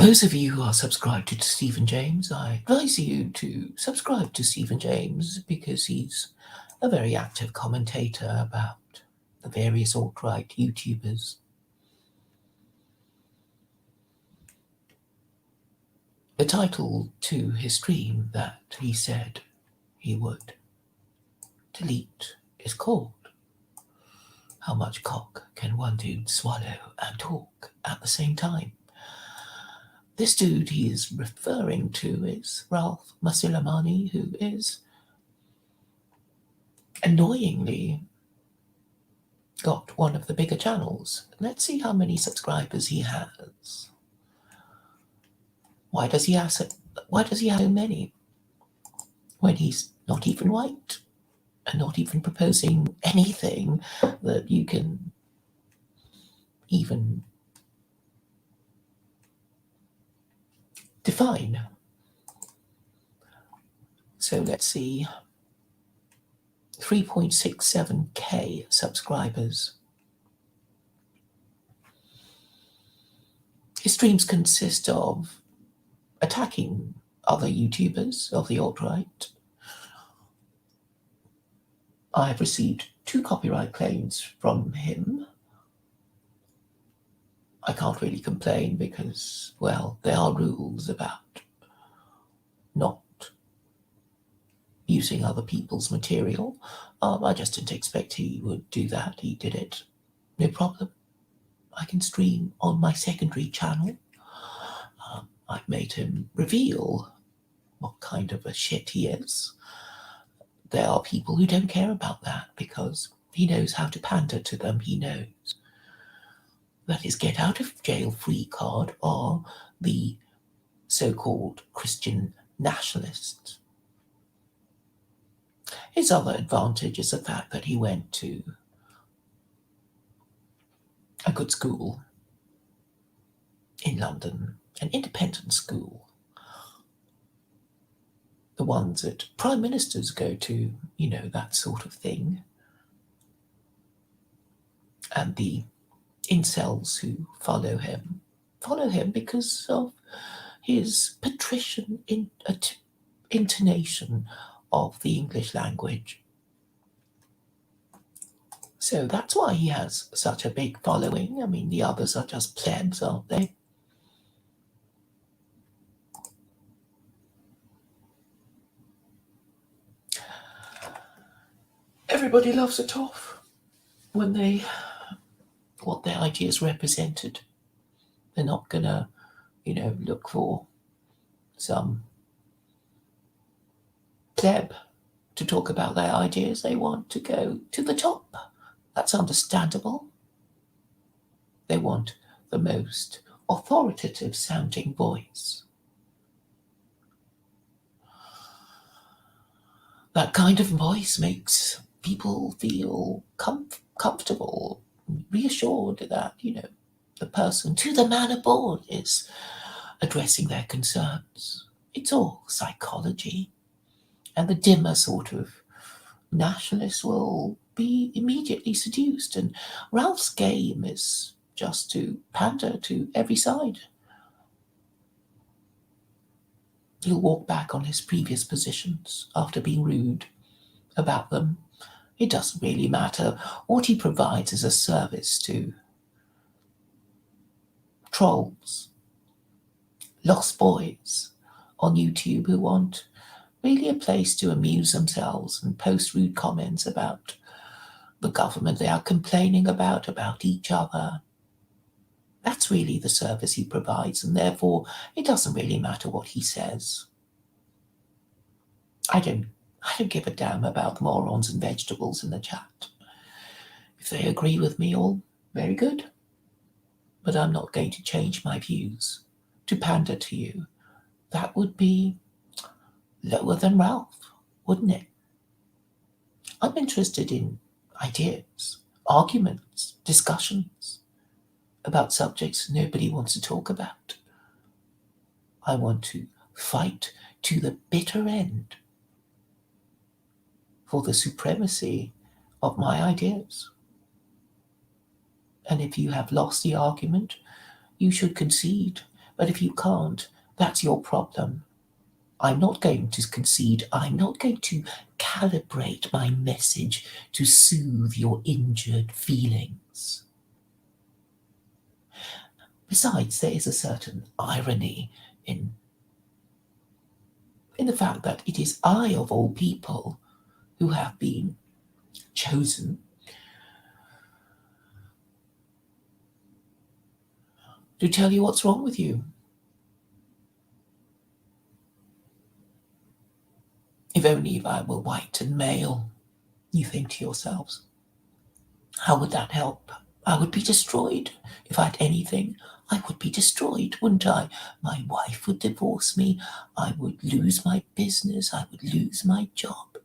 those of you who are subscribed to Stephen James, I advise you to subscribe to Stephen James because he's a very active commentator about the various alt-right YouTubers. The title to his stream that he said he would delete is called "How Much Cock Can One Dude Swallow and Talk at the Same Time?" This dude he is referring to is Ralph Masilamani, who is annoyingly got one of the bigger channels. Let's see how many subscribers he has. Why does he have so many when he's not even white and not even proposing anything that you can even define? So let's see. 3.67k subscribers. His streams consist of attacking other YouTubers of the alt-right. I have received 2 copyright claims from him. I can't really complain because, well, there are rules about not using other people's material. I just didn't expect he would do that. He did it. No problem. I can stream on my secondary channel. I've made him reveal what kind of a shit he is. There are people who don't care about that because he knows how to pander to them. He knows that his get out of jail free card are the so-called Christian nationalists. His other advantage is the fact that he went to a good school in London, an independent school. The ones that prime ministers go to, you know, that sort of thing. And the incels who follow him because of his patrician intonation of the English language. So that's why he has such a big following. I mean, the others are just plebs, aren't they? Everybody loves a toff when they want their ideas represented. They're not gonna, look for some pleb to talk about their ideas. They want to go to the top. That's understandable. They want the most authoritative sounding voice. That kind of voice makes people feel comfortable, reassured that, the person to the man aboard is addressing their concerns. It's all psychology. And the dimmer sort of nationalists will be immediately seduced. And Ralph's game is just to pander to every side. He'll walk back on his previous positions after being rude about them. It doesn't really matter. What he provides is a service to trolls, lost boys on YouTube who want really a place to amuse themselves and post rude comments about the government they are complaining about each other. That's really the service he provides, and therefore it doesn't really matter what he says. I don't give a damn about morons and vegetables in the chat. If they agree with me, all very good. But I'm not going to change my views to pander to you. That would be lower than Ralph, wouldn't it? I'm interested in ideas, arguments, discussions about subjects nobody wants to talk about. I want to fight to the bitter end for the supremacy of my ideas. And if you have lost the argument, you should concede But if you can't, that's your problem. I'm not going to concede. I'm not going to calibrate my message to soothe your injured feelings. Besides, there is a certain irony in the fact that it is I, of all people, who have been chosen to tell you what's wrong with you. If only if I were white and male, you think to yourselves, how would that help? I would be destroyed. If I had anything, I would be destroyed, wouldn't I? My wife would divorce me. I would lose my business. I would lose my job.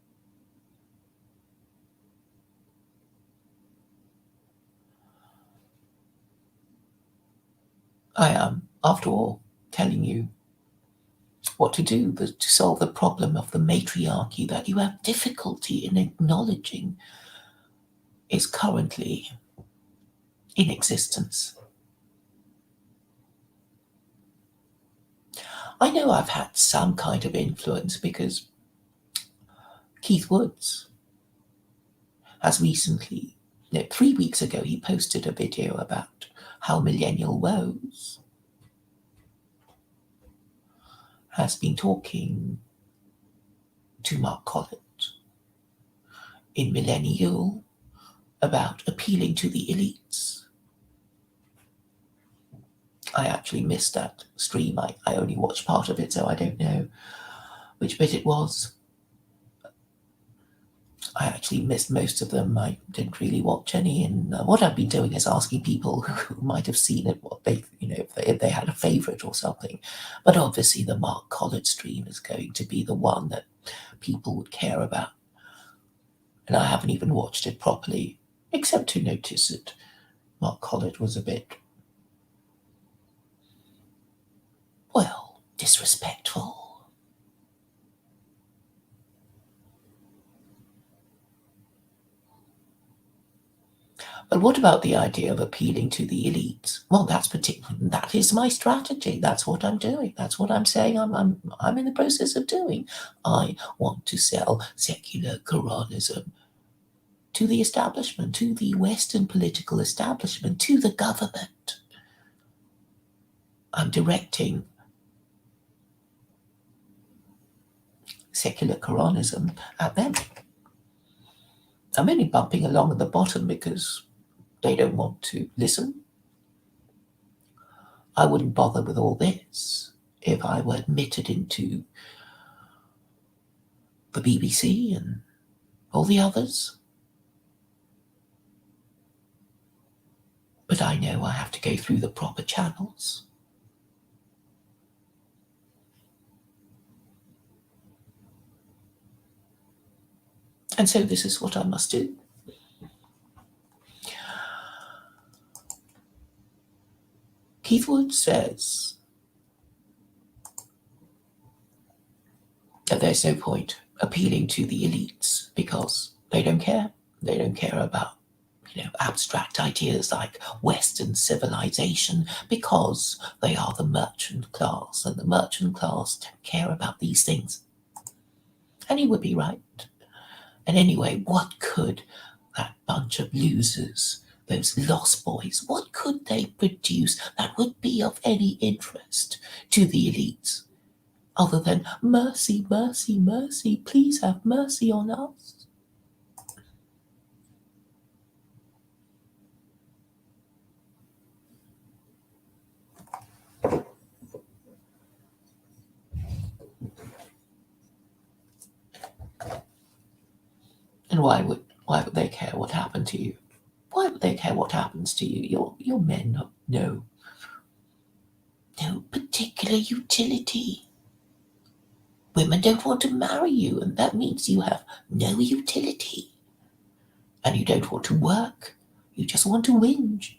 I am, after all, telling you what to do to solve the problem of the matriarchy that you have difficulty in acknowledging is currently in existence. I know I've had some kind of influence because Keith Woods has recently, 3 weeks ago, he posted a video about how Millennial Woes has been talking to Mark Collett in Millennial about appealing to the elites. I actually missed that stream. I only watched part of it, so I don't know which bit it was. I actually missed most of them. I didn't really watch any. And what I've been doing is asking people who might have seen it, what they, if they had a favourite or something. But obviously, the Mark Collett stream is going to be the one that people would care about. And I haven't even watched it properly, except to notice that Mark Collett was a bit, well, disrespectful. But what about the idea of appealing to the elites? Well, that is my strategy. That's what I'm doing. That's what I'm saying I'm in the process of doing. I want to sell secular Quranism to the establishment, to the Western political establishment, to the government. I'm directing secular Quranism at them. I'm only bumping along at the bottom because they don't want to listen. I wouldn't bother with all this if I were admitted into the BBC and all the others. But I know I have to go through the proper channels. And so this is what I must do. Keith Wood says that there's no point appealing to the elites because they don't care. They don't care about, abstract ideas like Western civilization because they are the merchant class, and the merchant class don't care about these things. And he would be right. And anyway, what could that bunch of losers, those lost boys, what could they produce that would be of any interest to the elites? Other than mercy, mercy, mercy, please have mercy on us. And why would they care what happened to you? Why would they care what happens to you? Your men have no particular utility. Women don't want to marry you, and that means you have no utility. And you don't want to work. You just want to whinge.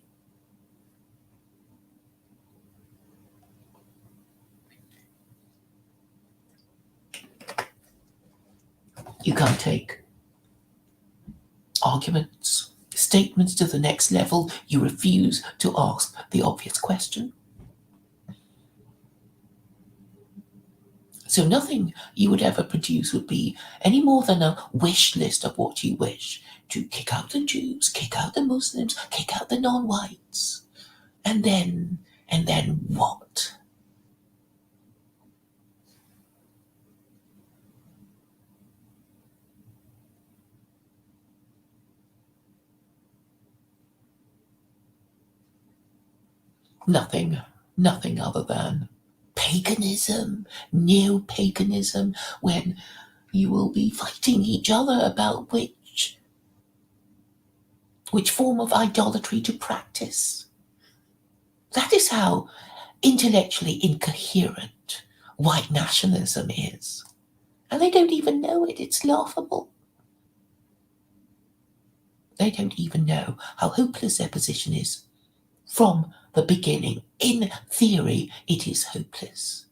You can't take arguments, statements to the next level. You refuse to ask the obvious question. So nothing you would ever produce would be any more than a wish list of what you wish. To kick out the Jews, kick out the Muslims, kick out the non-whites. And then what? Nothing other than paganism, neo-paganism, when you will be fighting each other about which form of idolatry to practice. That is how intellectually incoherent white nationalism is. And they don't even know it. It's laughable. They don't even know how hopeless their position is. From the beginning, in theory, it is hopeless.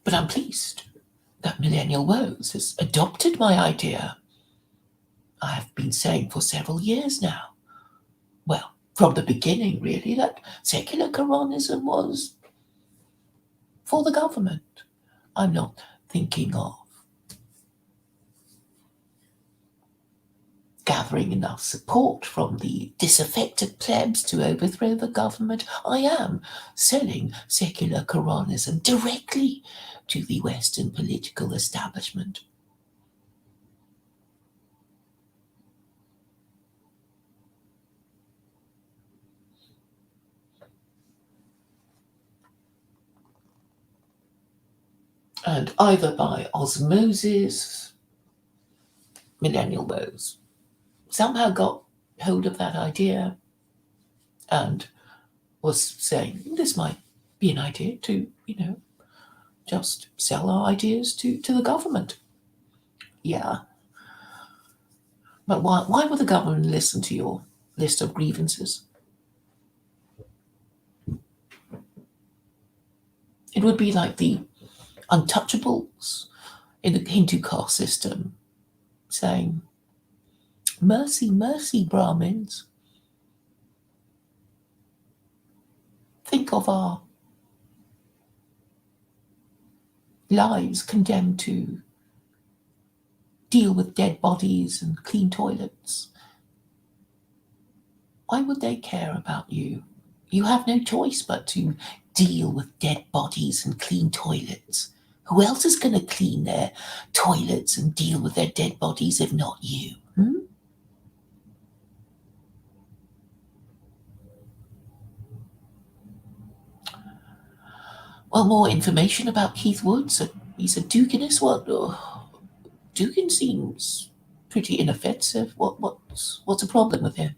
But I'm pleased that Millennial Woes has adopted my idea. I have been saying for several years now, well, from the beginning really, that secular Quranism was for the government. I'm not thinking of gathering enough support from the disaffected plebs to overthrow the government. I am selling secular Quranism directly to the Western political establishment. And either by osmosis, Millennial Woes somehow got hold of that idea and was saying this might be an idea to, just sell our ideas to the government. Yeah. But why would the government listen to your list of grievances? It would be like the untouchables in the Hindu caste system saying, mercy, mercy, Brahmins. Think of our lives condemned to deal with dead bodies and clean toilets. Why would they care about you? You have no choice but to deal with dead bodies and clean toilets. Who else is going to clean their toilets and deal with their dead bodies if not you? Well, more information about Keith Woods. He's a Duganist. What? Dugan seems pretty inoffensive. What's a problem with him?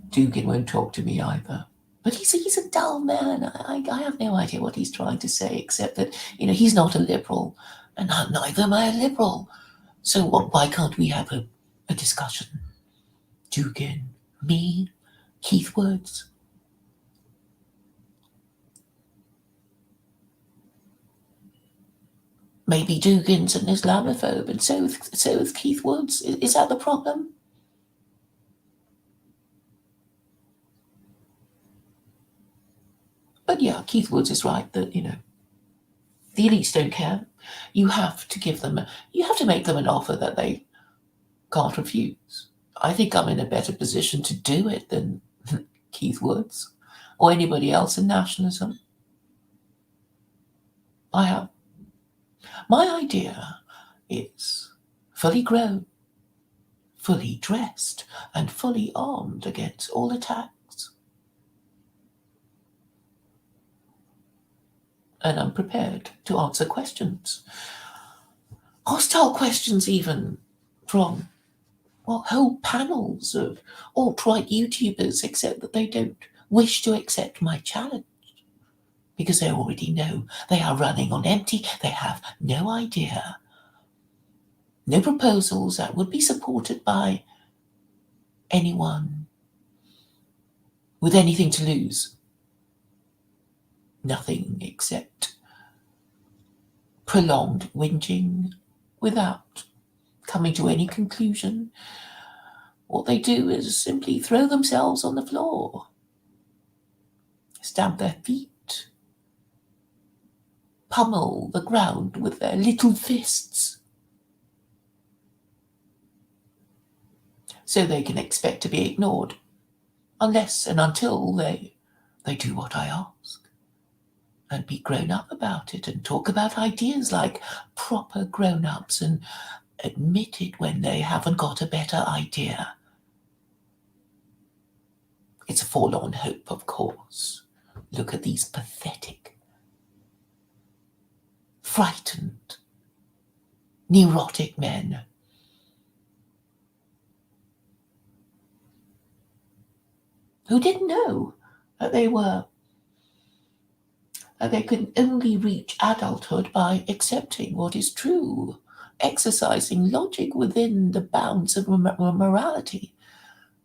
Dugan won't talk to me either. But he's a dull man. I have no idea what he's trying to say, except that, he's not a liberal, and neither am I a liberal. So why can't we have a discussion? Dugan, me, Keith Woods. Maybe Dugan's an Islamophobe, and so is Keith Woods. Is that the problem? But yeah, Keith Woods is right that, the elites don't care. You have to make them an offer that they can't refuse. I think I'm in a better position to do it than Keith Woods or anybody else in nationalism. I have. My idea is fully grown, fully dressed, and fully armed against all attacks. And I'm prepared to answer questions. Hostile questions, even from, whole panels of alt-right YouTubers, except that they don't wish to accept my challenge. Because they already know they are running on empty. They have no idea, no proposals that would be supported by anyone with anything to lose. Nothing except prolonged whinging without coming to any conclusion, what they do is simply throw themselves on the floor, stamp their feet, pummel the ground with their little fists, so they can expect to be ignored, unless and until they do what I ask, and be grown up about it, and talk about ideas like proper grown-ups, and admit it when they haven't got a better idea. It's a forlorn hope, of course. Look at these pathetic, frightened, neurotic men. Who didn't know that they could only reach adulthood by accepting what is true, exercising logic within the bounds of morality.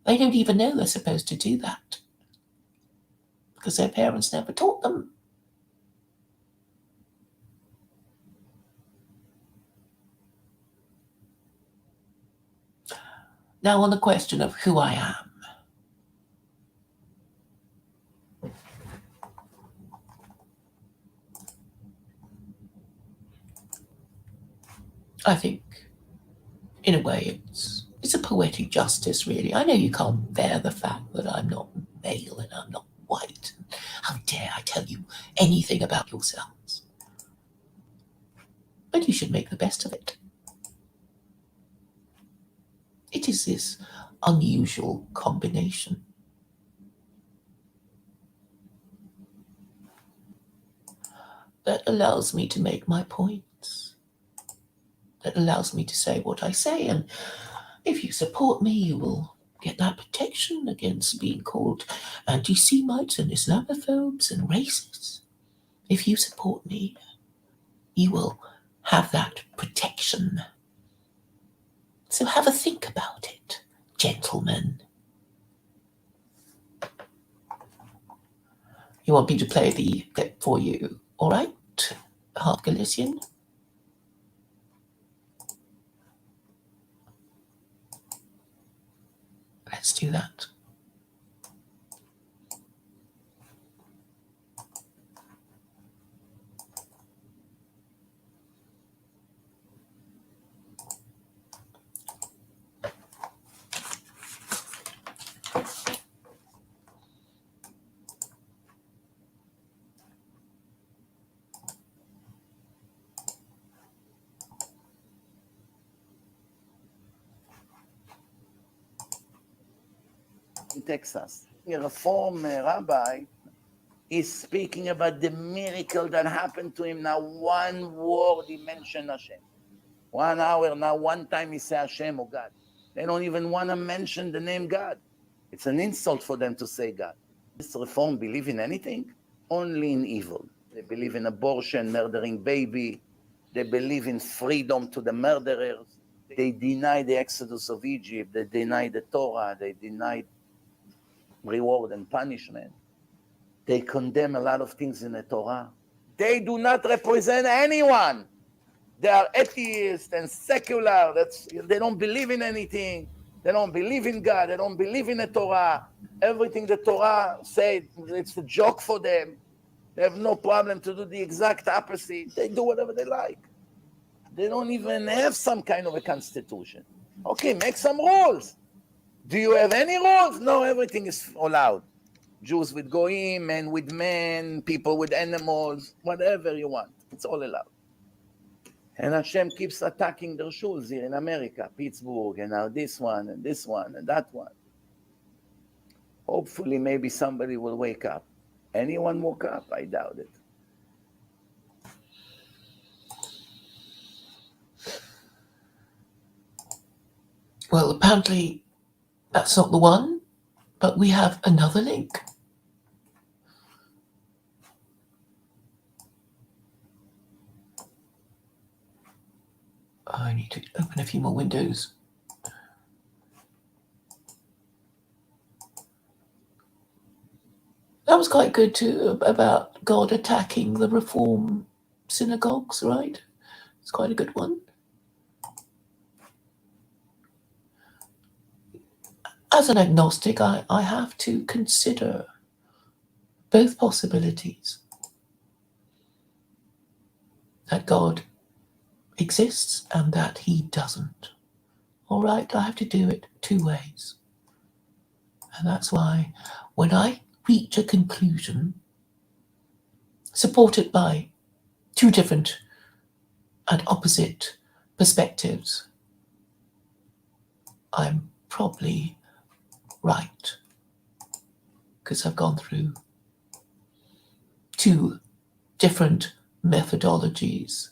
They don't even know they're supposed to do that because their parents never taught them. Now, on the question of who I am, I think, in a way, it's a poetic justice, really. I know you can't bear the fact that I'm not male and I'm not white. How dare I tell you anything about yourselves? But you should make the best of it. It is this unusual combination. That allows me to make my points. That allows me to say what I say, and if you support me, you will get that protection against being called anti-Semites and Islamophobes and racists. If you support me, you will have that protection. So have a think about it, gentlemen. You want me to play the clip for you, all right? Half Galician? Let's do that. In Texas, a Reform rabbi is speaking about the miracle that happened to him. Now, one word he mentioned Hashem. 1 hour, now one time he said Hashem or God. They don't even want to mention the name God. It's an insult for them to say God. This Reform believe in anything? Only in evil. They believe in abortion, murdering baby. They believe in freedom to the murderers. They deny the exodus of Egypt. They deny the Torah. They deny reward and punishment. They condemn a lot of things in the Torah. They do not represent anyone. They are atheists and secular. They don't believe in anything. They don't believe in God. They don't believe in the Torah. Everything the Torah said, it's a joke for them. They have no problem to do the exact opposite. They do whatever they like. They don't even have some kind of a constitution. Okay, make some rules. Do you have any rules? No, everything is allowed. Jews with goyim, men with men, people with animals, whatever you want. It's all allowed. And Hashem keeps attacking their shuls here in America, Pittsburgh, and now this one, and this one, and that one. Hopefully, maybe somebody will wake up. Anyone woke up? I doubt it. Well, apparently that's not the one, but we have another link. I need to open a few more windows. That was quite good too, about God attacking the Reform synagogues, right? It's quite a good one. as an agnostic, I have to consider both possibilities. That God exists and that he doesn't. All right, I have to do it two ways. And that's why when I reach a conclusion supported by two different and opposite perspectives, I'm probably right. Because I've gone through two different methodologies.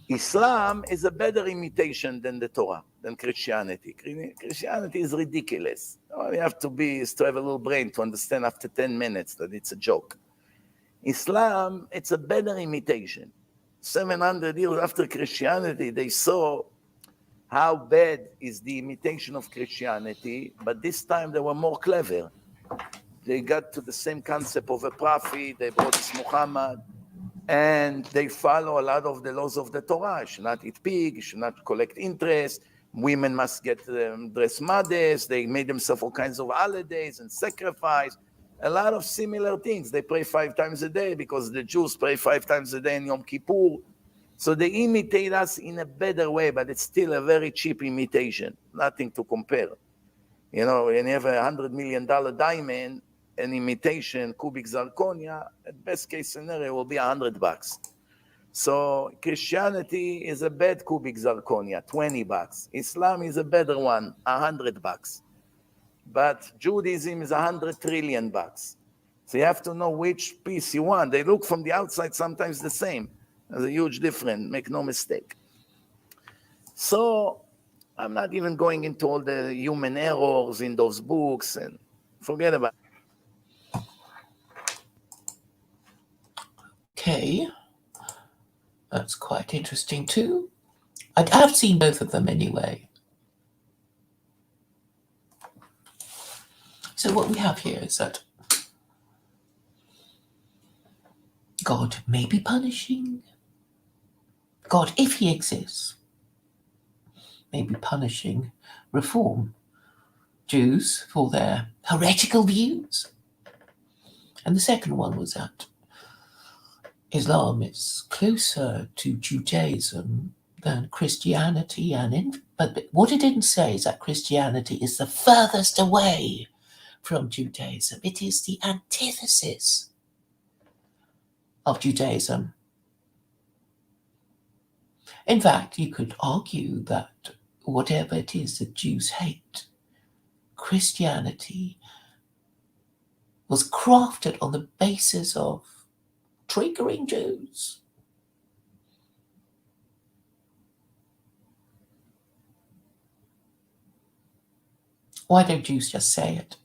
Islam is a better imitation than the Torah, than Christianity. Christianity is ridiculous. All you have to be is to have a little brain to understand after 10 minutes that it's a joke. Islam, it's a better imitation. 700 years after Christianity, they saw how bad is the imitation of Christianity, but this time they were more clever. They got to the same concept of a prophet, they brought this Muhammad, and they follow a lot of the laws of the Torah. You should not eat pig, you should not collect interest, women must get dress modest, they made themselves all kinds of holidays and sacrifice, a lot of similar things. They pray 5 times a day because the Jews pray 5 times a day in Yom Kippur. So they imitate us in a better way, but it's still a very cheap imitation, nothing to compare. You know, when you have $100 million diamond, an imitation cubic zirconia, at best case scenario will be $100. So Christianity is a bad cubic zirconia, $20. Islam is a better one, $100. But Judaism is $100 trillion. So you have to know which piece you want. They look from the outside sometimes the same. There's a huge difference, make no mistake. So I'm not even going into all the human errors in those books and forget about it. Okay, that's quite interesting too. I have seen both of them anyway. So what we have here is that God may be punishing. God, if he exists, may be punishing Reform Jews for their heretical views. And the second one was that Islam is closer to Judaism than Christianity, but what it didn't say is that Christianity is the furthest away from Judaism. It is the antithesis of Judaism. In fact, you could argue that whatever it is that Jews hate, Christianity was crafted on the basis of triggering Jews. Why don't Jews just say it?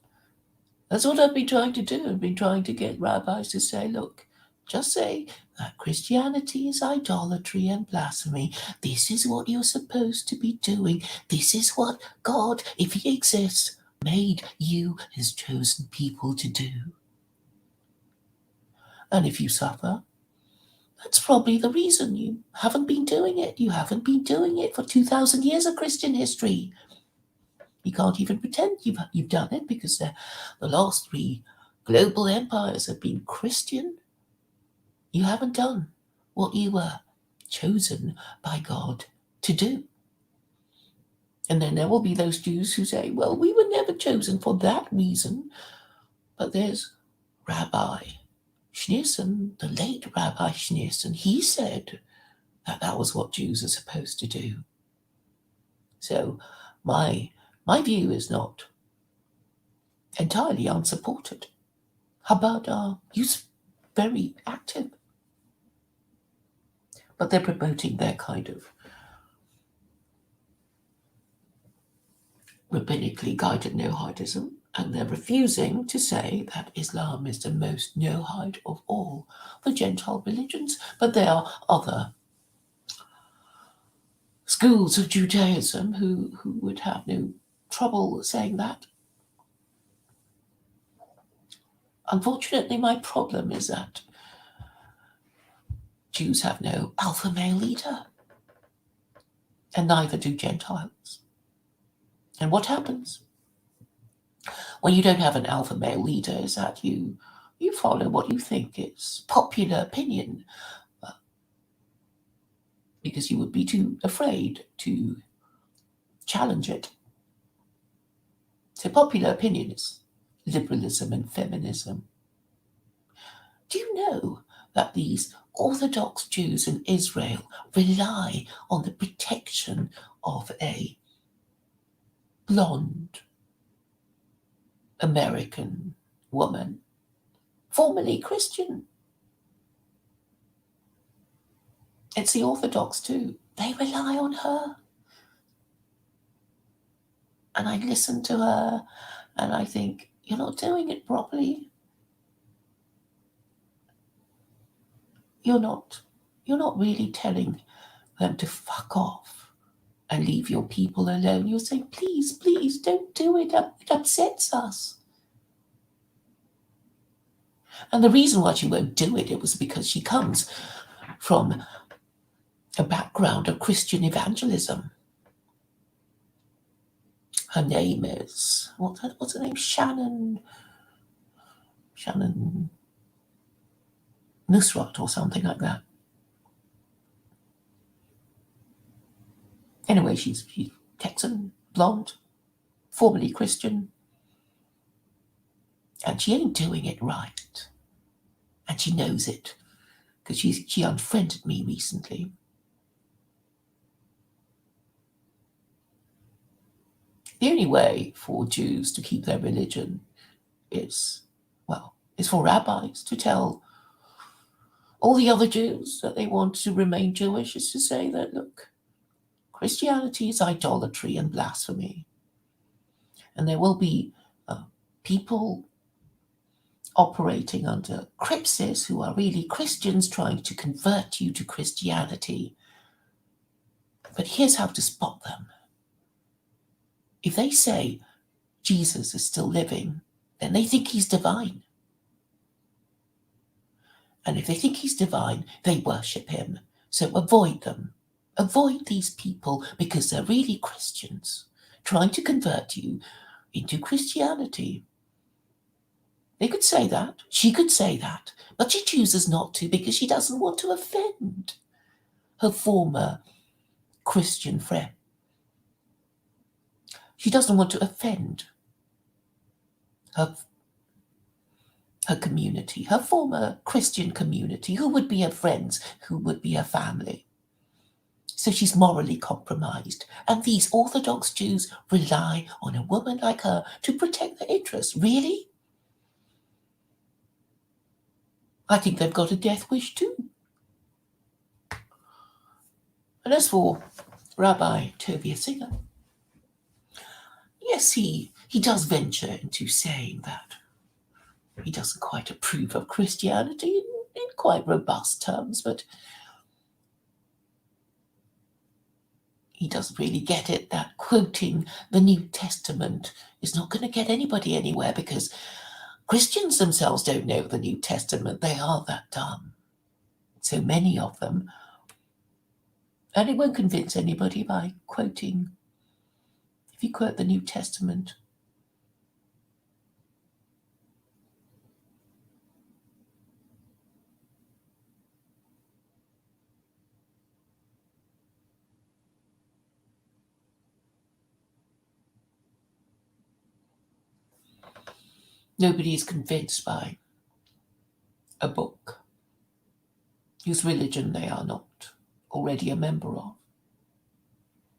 That's what I've been trying to do. I've been trying to get rabbis to say, look, just say that Christianity is idolatry and blasphemy. This is what you're supposed to be doing. This is what God, if he exists, made you, his chosen people, to do. And if you suffer, that's probably the reason you haven't been doing it. You haven't been doing it for 2,000 years of Christian history. You can't even pretend you've done it because the last 3 global empires have been Christian. You haven't done what you were chosen by God to do. And then there will be those Jews who say, well, we were never chosen for that reason. But there's Rabbi Schneerson, the late Rabbi Schneerson. He said that that was what Jews are supposed to do. So my view is not entirely unsupported. Chabad are very active. But they're promoting their kind of rabbinically guided no-hidism, and they're refusing to say that Islam is the most no-hide of all the Gentile religions. But there are other schools of Judaism who would have no trouble saying that. Unfortunately, my problem is that Jews have no alpha male leader, and neither do Gentiles. And what happens when you don't have an alpha male leader is that you follow what you think is popular opinion, because you would be too afraid to challenge it. So popular opinion is liberalism and feminism. Do you know that these Orthodox Jews in Israel rely on the protection of a blonde American woman, formerly Christian? It's the Orthodox too. They rely on her. And I listen to her and I think, you're not doing it properly. You're not really telling them to fuck off and leave your people alone. You're saying, please, please don't do it. It upsets us. And the reason why she won't do it was because she comes from a background of Christian evangelism. Her name is, what's her name? Shannon Nusrat or something like that. Anyway, she's Texan, blonde, formerly Christian, and she ain't doing it right. And she knows it, because she unfriended me recently. The only way for Jews to keep their religion is for rabbis to tell all the other Jews that they want to remain Jewish, is to say that, look, Christianity is idolatry and blasphemy. And there will be people operating under crypsis who are really Christians trying to convert you to Christianity. But here's how to spot them. If they say Jesus is still living, then they think he's divine. And if they think he's divine, they worship him. So avoid them. Avoid these people, because they're really Christians trying to convert you into Christianity. They could say that. She could say that. But she chooses not to because she doesn't want to offend her former Christian friend. She doesn't want to offend her community, her former Christian community, who would be her friends, who would be her family. So she's morally compromised. And these Orthodox Jews rely on a woman like her to protect their interests. Really? I think they've got a death wish too. And as for Rabbi Tovia Singer, yes, he does venture into saying that he doesn't quite approve of Christianity in quite robust terms, but he doesn't really get it that quoting the New Testament is not going to get anybody anywhere, because Christians themselves don't know the New Testament. They are that dumb. So many of them. And it won't convince anybody by quoting. If you quote the New Testament, nobody is convinced by a book whose religion they are not already a member of.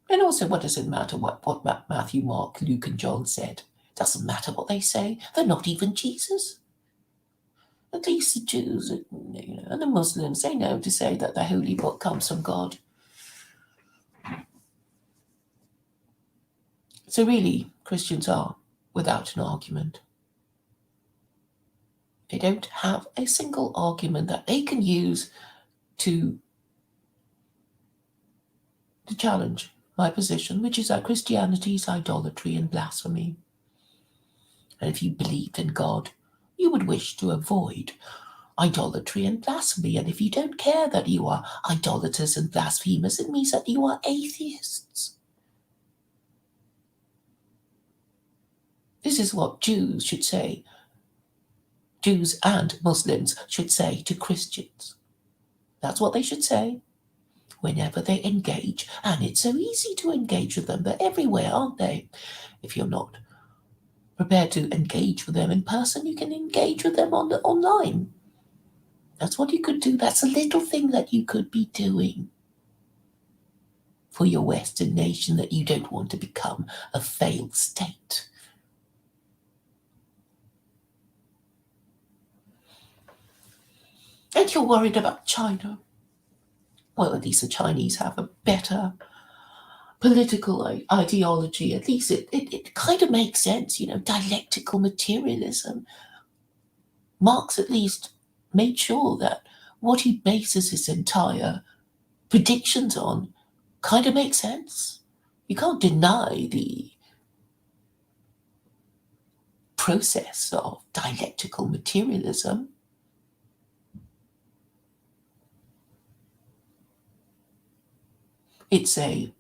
And also, what does it matter what Matthew, Mark, Luke and John said? It doesn't matter what they say. They're not even Jesus. At least the Jews and the Muslims, they know to say that the holy book comes from God. So really, Christians are without an argument. They don't have a single argument that they can use to challenge my position, which is that Christianity is idolatry and blasphemy. And if you believed in God, you would wish to avoid idolatry and blasphemy. And if you don't care that you are idolaters and blasphemers, it means that you are atheists. This is what Jews should say. Jews and Muslims should say to Christians. That's what they should say whenever they engage. And it's so easy to engage with them. They're everywhere, aren't they? If you're not prepared to engage with them in person, you can engage with them online. That's what you could do. That's a little thing that you could be doing for your Western nation that you don't want to become a failed state. And you're worried about China. Well, at least the Chinese have a better political ideology. At least it kind of makes sense, dialectical materialism. Marx at least made sure that what he bases his entire predictions on kind of makes sense. You can't deny the process of dialectical materialism. It's a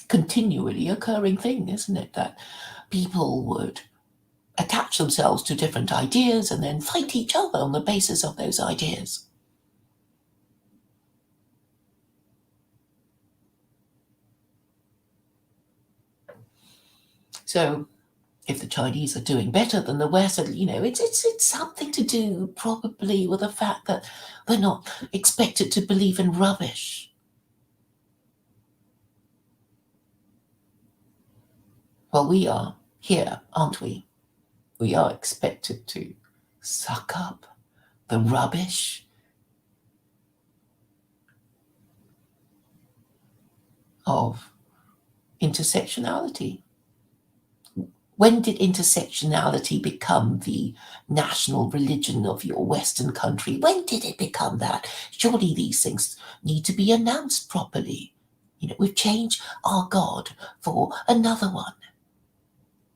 continually occurring thing, isn't it? That people would attach themselves to different ideas and then fight each other on the basis of those ideas. So if the Chinese are doing better than the West, it's something to do probably with the fact that they're not expected to believe in rubbish. Well, we are here, aren't we? We are expected to suck up the rubbish of intersectionality. When did intersectionality become the national religion of your Western country? When did it become that? Surely these things need to be announced properly. We've changed our God for another one.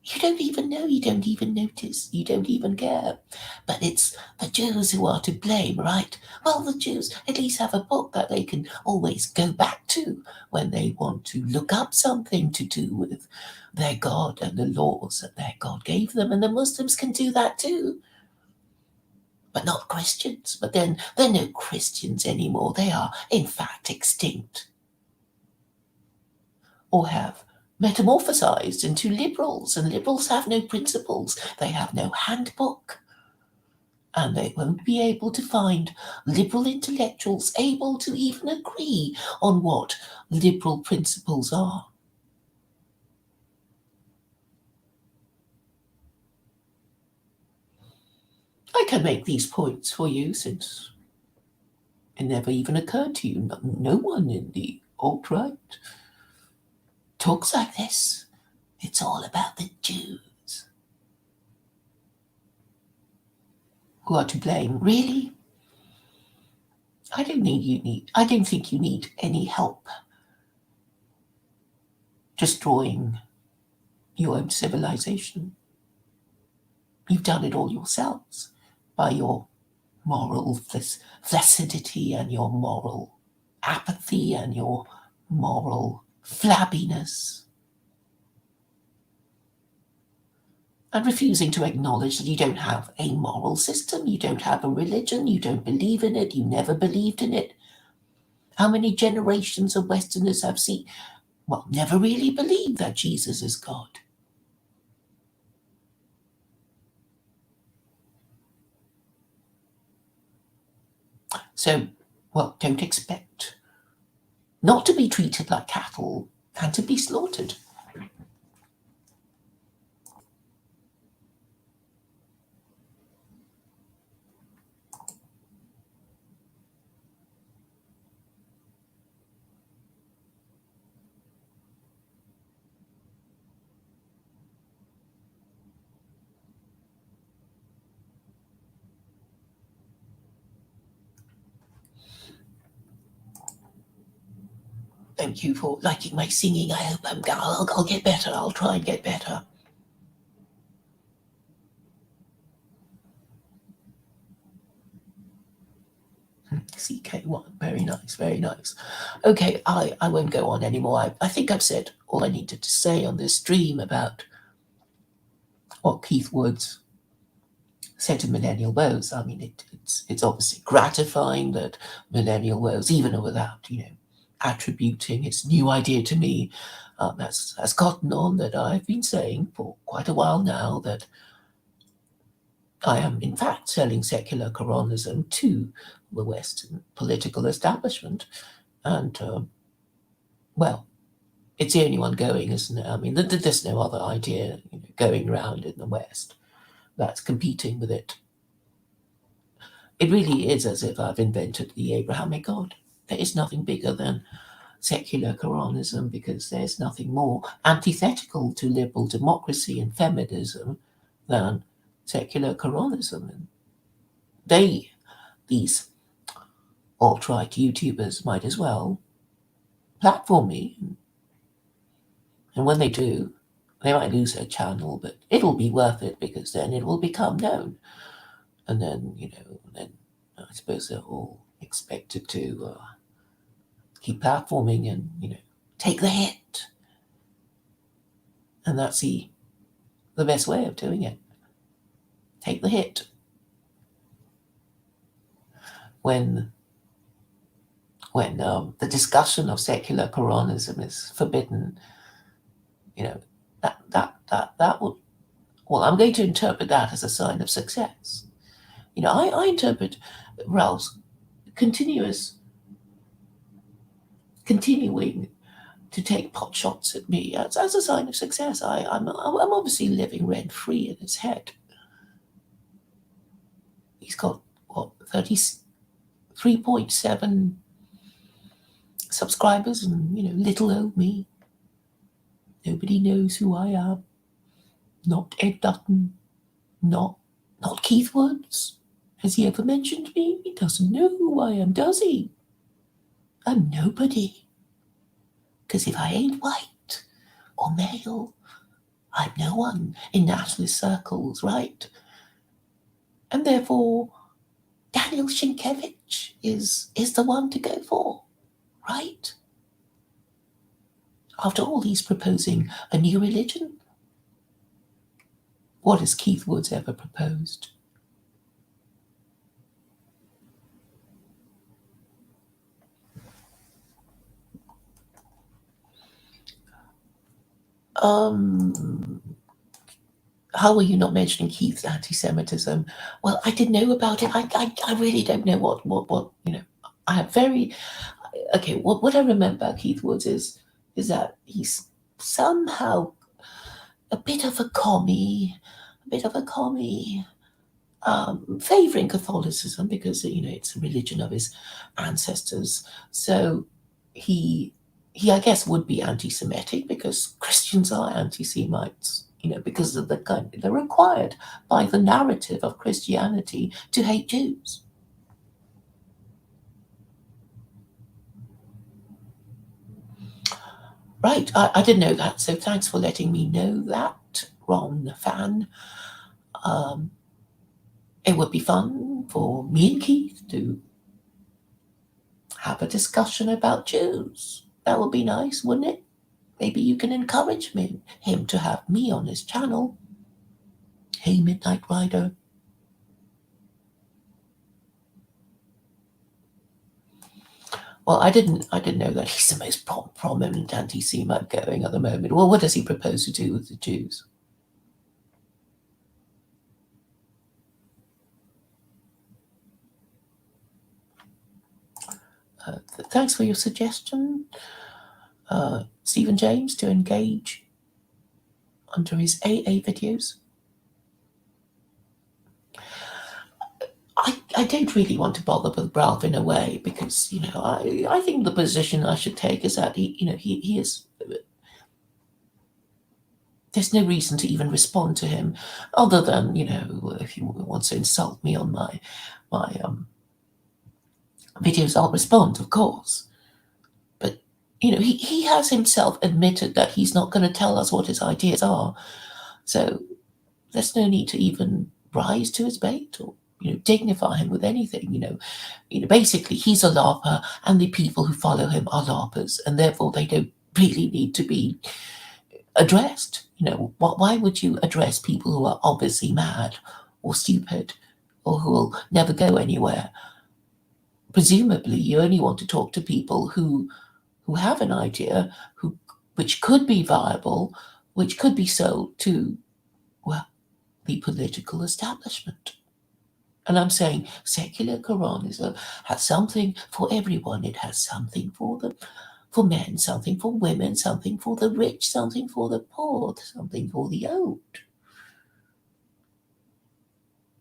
You don't even know, you don't even notice, you don't even care. But it's the Jews who are to blame, right? Well, the Jews at least have a book that they can always go back to when they want to look up something to do with their God and the laws that their God gave them. And the Muslims can do that too. But not Christians. But then they're no Christians anymore. They are, in fact, extinct. Or have metamorphosized into liberals, and liberals have no principles, they have no handbook, and they won't be able to find liberal intellectuals able to even agree on what liberal principles are. I can make these points for you since it never even occurred to you. No one in the alt-right talks like this. It's all about the Jews who are to blame. Really? I don't think you need any help destroying your own civilization. You've done it all yourselves by your moral flaccidity and your moral apathy and your moral flabbiness. And refusing to acknowledge that you don't have a moral system, you don't have a religion, you don't believe in it, you never believed in it. How many generations of Westerners have never really believed that Jesus is God? So, don't expect not to be treated like cattle and to be slaughtered. Thank you for liking my singing. I hope I'll get better. I'll try and get better. CK1, very nice, very nice. Okay, I won't go on anymore. I think I've said all I needed to say on this stream about what Keith Woods said to Millennial Woes. I mean, it's obviously gratifying that Millennial Woes, even without, attributing its new idea to me, has gotten on that I've been saying for quite a while now that I am, in fact, selling secular Quranism to the Western political establishment. And, well, it's the only one going, isn't it? I mean, there's no other idea going around in the West that's competing with it. It really is as if I've invented the Abrahamic God. There is nothing bigger than secular Quranism because there's nothing more antithetical to liberal democracy and feminism than secular Quranism. And these alt-right YouTubers might as well platform me. And when they do, they might lose their channel, but it'll be worth it because then it will become known. And then, then I suppose they're all expected to keep platforming and, take the hit. And that's the best way of doing it. Take the hit. When the discussion of secular Quranism is forbidden, that would, well, I'm going to interpret that as a sign of success. I interpret Ralph's continuing to take pot shots at me as a sign of success. I'm obviously living rent-free in his head. He's got, 33.7 subscribers and, little old me. Nobody knows who I am. Not Ed Dutton. Not Keith Woods. Has he ever mentioned me? He doesn't know who I am, does he? I'm nobody. Because if I ain't white or male, I'm no one in nationalist circles, right? And therefore, Daniel Sienkiewicz is the one to go for, right? After all, he's proposing a new religion. What has Keith Woods ever proposed? How are you not mentioning Keith's anti-Semitism? Well, I didn't know about it. I really don't know what I have very okay. What I remember about Keith Woods is that he's somehow a bit of a commie, favouring Catholicism because it's a religion of his ancestors. So he I guess would be anti-Semitic because Christians are anti-Semites. Because of they're required by the narrative of Christianity to hate Jews. Right, I didn't know that, so thanks for letting me know that, Ron Fan. It would be fun for me and Keith to have a discussion about Jews. That would be nice, wouldn't it? Maybe you can encourage him to have me on his channel. Hey, Midnight Rider. Well, I didn't know that he's the most prominent anti-Semite going at the moment. Well, what does he propose to do with the Jews? Thanks for your suggestion, Stephen James, to engage under his AA videos. I don't really want to bother with Ralph in a way because I think the position I should take is that he is. There's no reason to even respond to him, other than if he wants to insult me on my videos, I'll respond, of course. But he has himself admitted that he's not going to tell us what his ideas are. So there's no need to even rise to his bait or dignify him with anything. Basically he's a larper, and the people who follow him are larpers, and therefore they don't really need to be addressed. Why would you address people who are obviously mad or stupid or who will never go anywhere? Presumably, you only want to talk to people who have an idea, which could be viable, which could be sold to, well, the political establishment. And I'm saying secular Quranism has something for everyone. It has something for men, something for women, something for the rich, something for the poor, something for the old.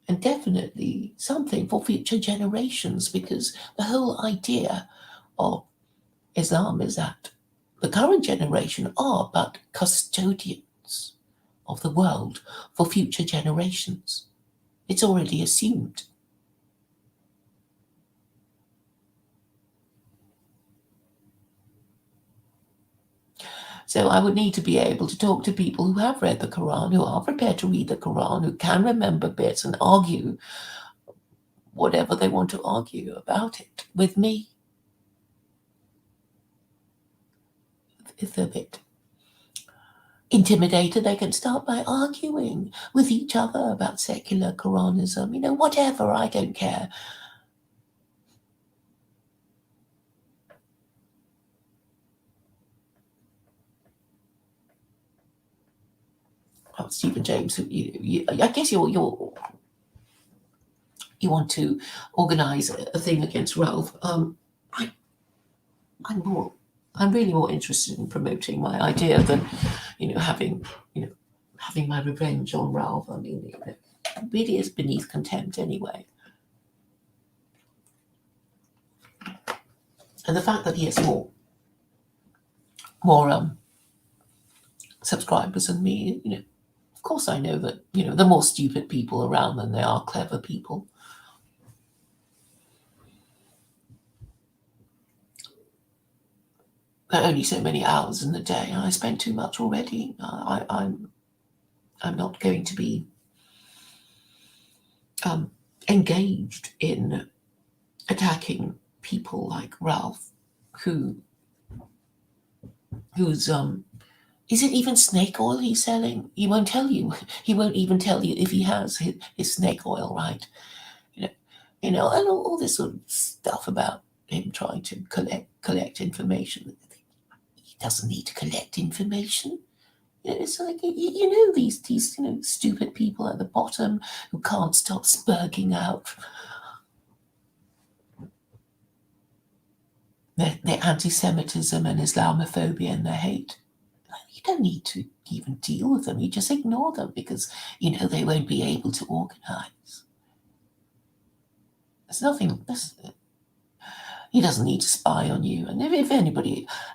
And definitely something for future generations, because the whole idea of Islam is that the current generation are but custodians of the world for future generations. It's already assumed. So I would need to be able to talk to people who have read the Quran, who are prepared to read the Quran, who can remember bits and argue whatever they want to argue about it with me. If they're a bit intimidated, they can start by arguing with each other about secular Quranism, whatever, I don't care. Stephen James, I guess you want to organise a thing against Ralph. I'm really more interested in promoting my idea than, having my revenge on Ralph. I mean, it really is beneath contempt anyway. And the fact that he has more subscribers than me, of course I know that, there are more stupid people around than there are clever people. There are only so many hours in the day. I spent too much already. I'm not going to be engaged in attacking people like Ralph, who's is it even snake oil he's selling? He won't tell you. He won't even tell you if he has his snake oil, right? And all this sort of stuff about him trying to collect information. He doesn't need to collect information. It's like these stupid people at the bottom who can't stop spurging out their anti-Semitism and Islamophobia and their hate. You don't need to even deal with them. You just ignore them because they won't be able to organize. There's nothing. He doesn't need to spy on you. And if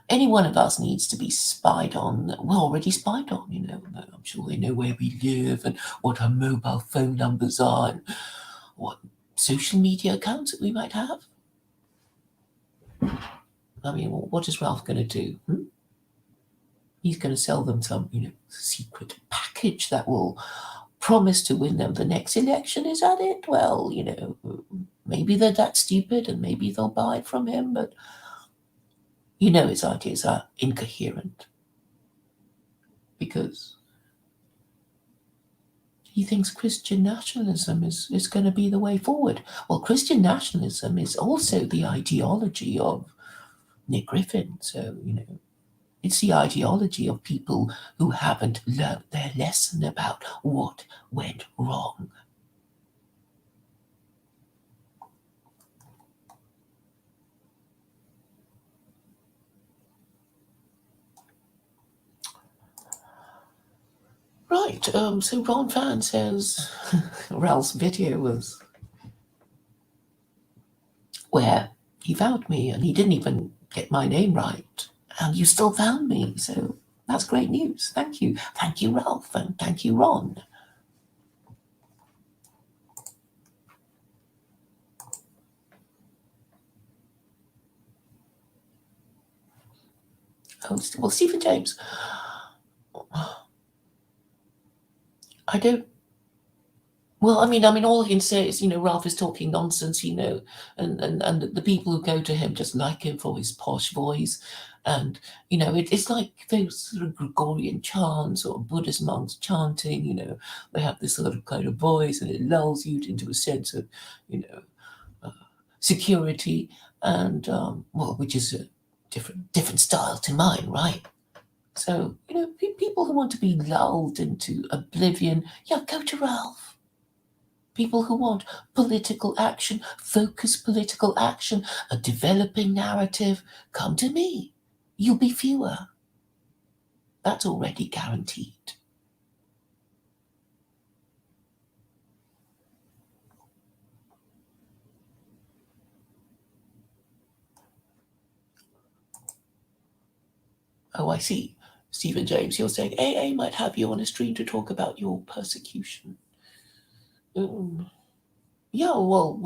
any one of us needs to be spied on, we're already spied on. I'm sure they know where we live and what our mobile phone numbers are and what social media accounts that we might have. I mean, what is Ralph going to do? He's going to sell them some, secret package that will promise to win them the next election. Is that it? Well, maybe they're that stupid and maybe they'll buy it from him, but his ideas are incoherent because he thinks Christian nationalism is going to be the way forward. Well, Christian nationalism is also the ideology of Nick Griffin, so, it's the ideology of people who haven't learned their lesson about what went wrong. Right, so Ron Fan says Ralph's video was where he found me and he didn't even get my name right. And you still found me, so that's great news. Thank you. Thank you, Ralph, and thank you, Ron. Oh, well, Stephen James, I don't. Well, I mean, all I can say is, Ralph is talking nonsense, and the people who go to him just like him for his posh voice, and it's like those sort of Gregorian chants or Buddhist monks chanting. They have this sort of kind of voice, and it lulls you into a sense of, you know, security, and well, which is a different style to mine, right? So people who want to be lulled into oblivion, yeah, go to Ralph. People who want political action, focused political action, a developing narrative, come to me. You'll be fewer. That's already guaranteed. Oh, I see. Stephen James, you're saying AA might have you on a stream to talk about your persecution. Yeah, well,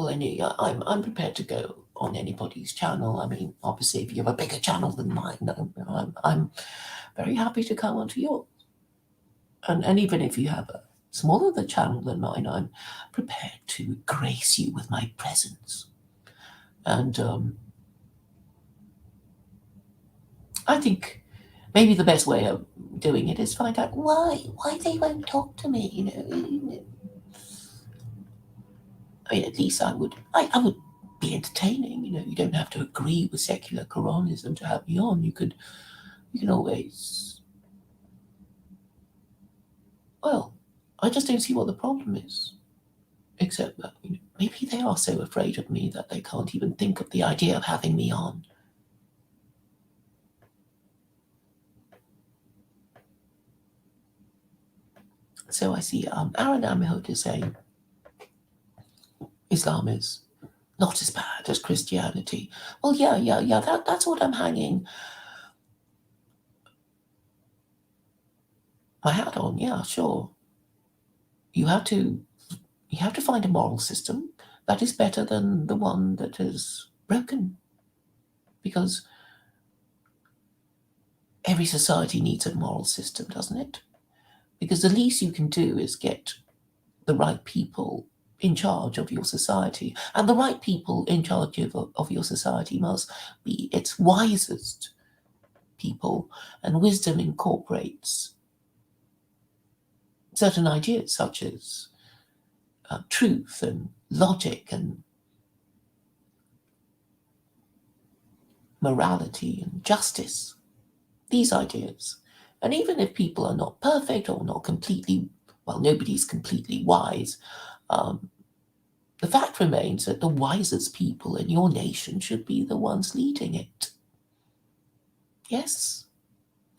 I'm prepared to go on anybody's channel. I mean, obviously, if you have a bigger channel than mine, I'm very happy to come onto yours. And even if you have a smaller the channel than mine, I'm prepared to grace you with my presence. And I think maybe the best way of doing it is find out why they won't talk to me. I mean, at least I would be entertaining. You don't have to agree with secular Quranism to have me on. You can always. Well, I just don't see what the problem is. Except that maybe they are so afraid of me that they can't even think of the idea of having me on. So I see Aaron Amihot is saying Islam is not as bad as Christianity. Well, yeah. That's what I'm hanging my hat on. Yeah, sure. You have to find a moral system that is better than the one that is broken, because every society needs a moral system, doesn't it? Because the least you can do is get the right people in charge of your society. And the right people in charge of your society must be its wisest people. And wisdom incorporates certain ideas such as truth and logic and morality and justice. These ideas. And even if people are not perfect or not completely, well, nobody's completely wise, the fact remains that the wisest people in your nation should be the ones leading it. Yes,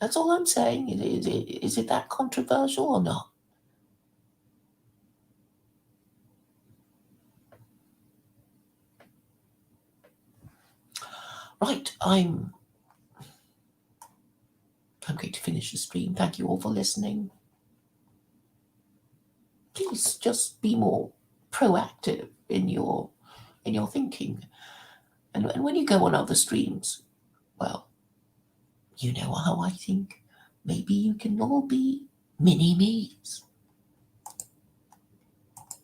that's all I'm saying. Is it that controversial or not? Right, I'm going to finish the stream. Thank you all for listening. Please just be more proactive in your thinking. And when you go on other streams, well, you know how I think. Maybe you can all be mini me's.